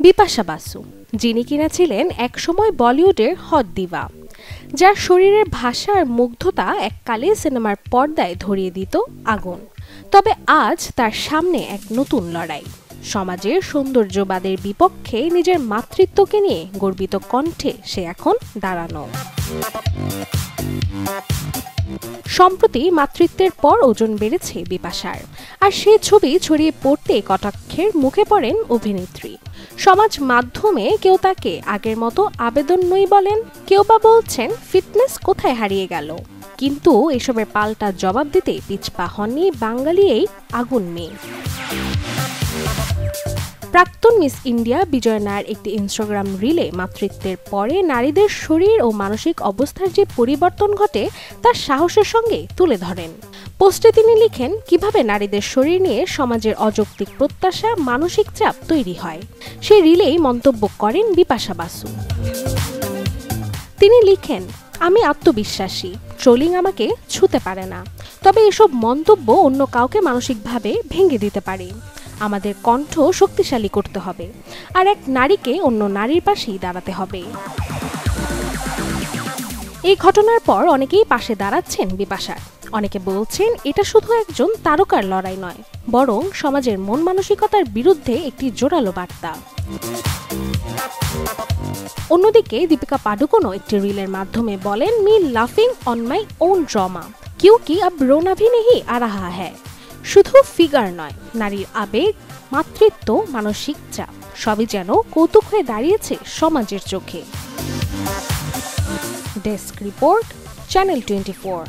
বিপাশা বাসু, যিনি কিনা ছিলেন একসময় বলিউডের হট দিভা, যার শরীরের ভাষা আর মুগ্ধতা এককালে সিনেমার পর্দায় ধরিয়ে দিত আগুন। তবে আজ তার সামনে এক নতুন লড়াই। সমাজের সৌন্দর্যবাদের বিপক্ষে নিজের মাতৃত্বকে নিয়ে গর্বিত কণ্ঠে সে এখন দাঁড়ানো। সম্প্রতি মাতৃত্বের পর ওজন বেড়েছে বিপাশার, আর সেই ছবি ছড়িয়ে পড়তে কটাক্ষের মুখে পড়েন অভিনেত্রী। সমাজ মাধ্যমে কেউ তাকে আগের মতো আবেদন নই বলেন, কেউ বা বলছেন ফিটনেস কোথায় হারিয়ে গেল। কিন্তু এসবের পাল্টা জবাব দিতে পিছপা হননি বাঙালি এই আগুন মেয়ে। প্রাক্তন মিস ইন্ডিয়া বিজয় নায়ার একটি ইনস্টাগ্রাম রিলে মাতৃত্বের পরে নারীদের শরীর ও মানসিক অবস্থার যে পরিবর্তন ঘটে তার সাহসের সঙ্গে তুলে ধরেন। পোস্টে তিনি লিখেন কিভাবে নারীদের শরীর নিয়ে সমাজের অযৌক্তিক প্রত্যাশা, মানসিক চাপ তৈরি হয়। সেই রিলেই মন্তব্য করেন বিপাশা বাসু। তিনি লিখেন, আমি আত্মবিশ্বাসী, ট্রোলিং আমাকে ছুঁতে পারে না। তবে এসব মন্তব্য অন্য কাউকে মানসিকভাবে ভেঙে দিতে পারে। আমাদের কণ্ঠ শক্তিশালী করতে হবে, আর এক নারীকে অন্য নারীর পাশেই দাঁড়াতে হবে। এই ঘটনার পর অনেকেই পাশে দাঁড়াচ্ছেন বিপাশার। অনেকে বলছেন এটা শুধু একজন তারকার লড়াই নয়, বরং সমাজের মন মানসিকতার বিরুদ্ধে একটি জোরালো বার্তা। অন্যদিকে দীপিকা পাডুকোনও একটি রিলের মাধ্যমে বলেন, মি লাফিং অন মাই ওন ড্রামা কিউকি আব রোনা ভি নেহি আ রাহা হ্যায়। শুধু ফিগার নয়, নারীর আবেগ, মাতৃত্ব, মানসিক চাপ সবই যেন কৌতুক হয়ে দাঁড়িয়েছে সমাজের চোখে। Desk report, channel 24।